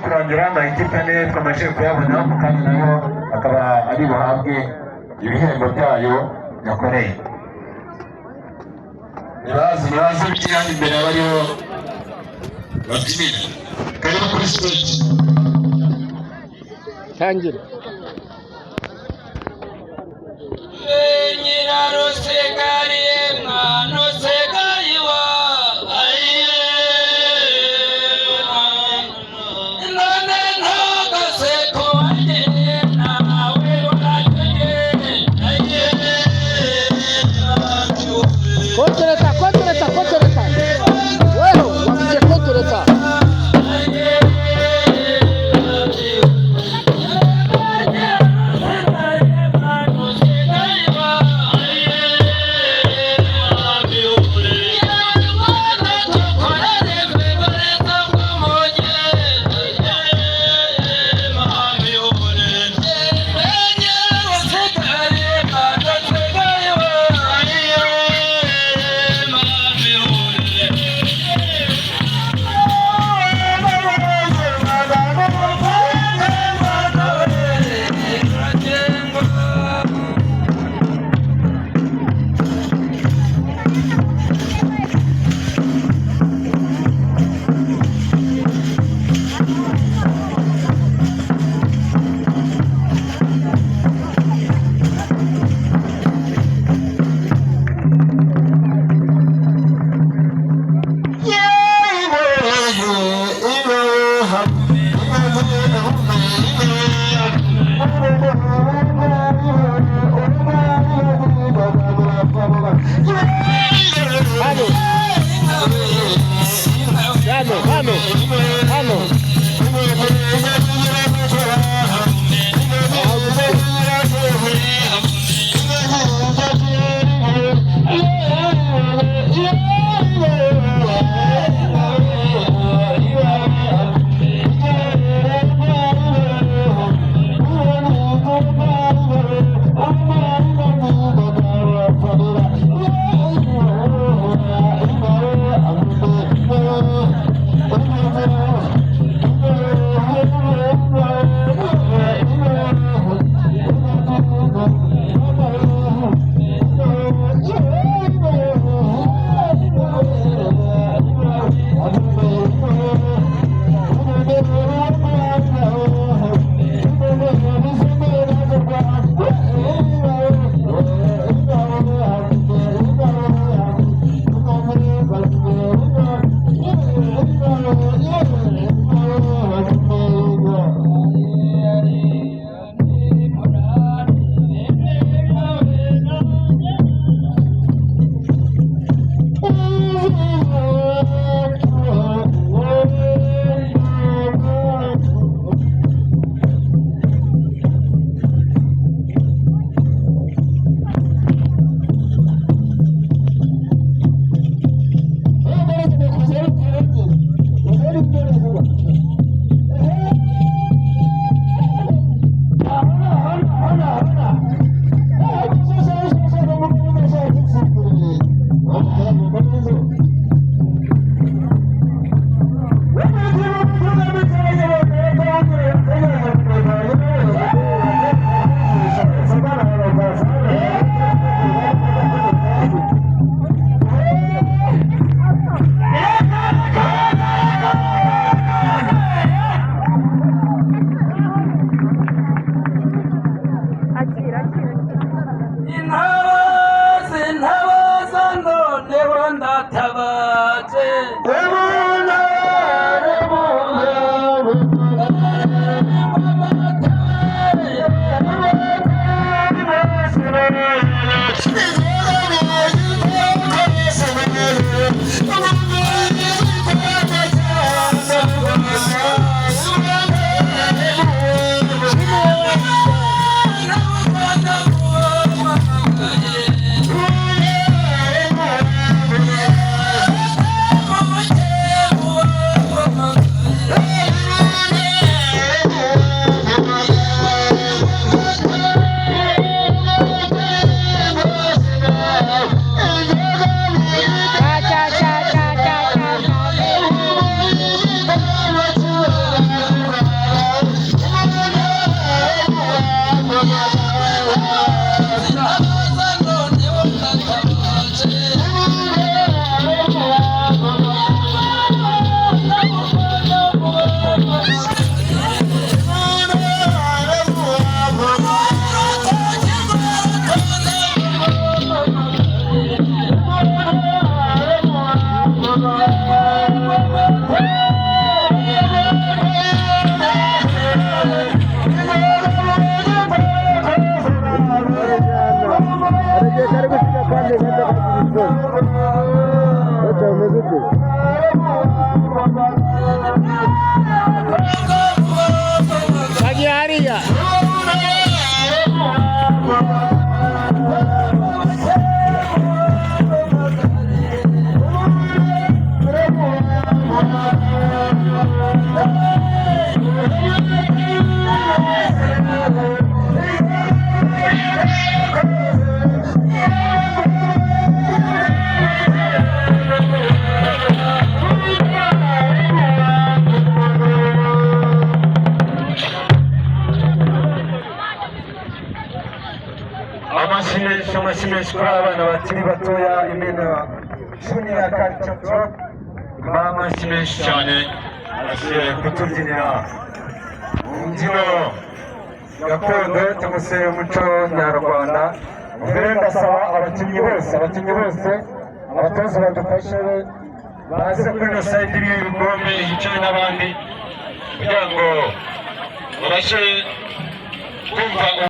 kurangira amakipe ane twamaze kuyabona kandi nayo akaba ari buhabwe ibihembo byayo yakoreye. Nibaze by'iyandi imbere bariho babyinira kariho kuri stage tangira nyirarusigariye mwana usigayiwa none ntagaseko wagiye nawe urageye kontoreta weho wavuze kontoreta menshi kuri abana bakiri batoya imena cumi ya karicaturo amashyi menshi cyane agiye kutubyinira imbyino gakondo cyangwa se umuco nyarwanda. mbere ndasaba abakinnyi bose abatoza badufashe baze kuri ino sayidi y'ibikombe hicaye n'abandi kugira ngo babashe kumva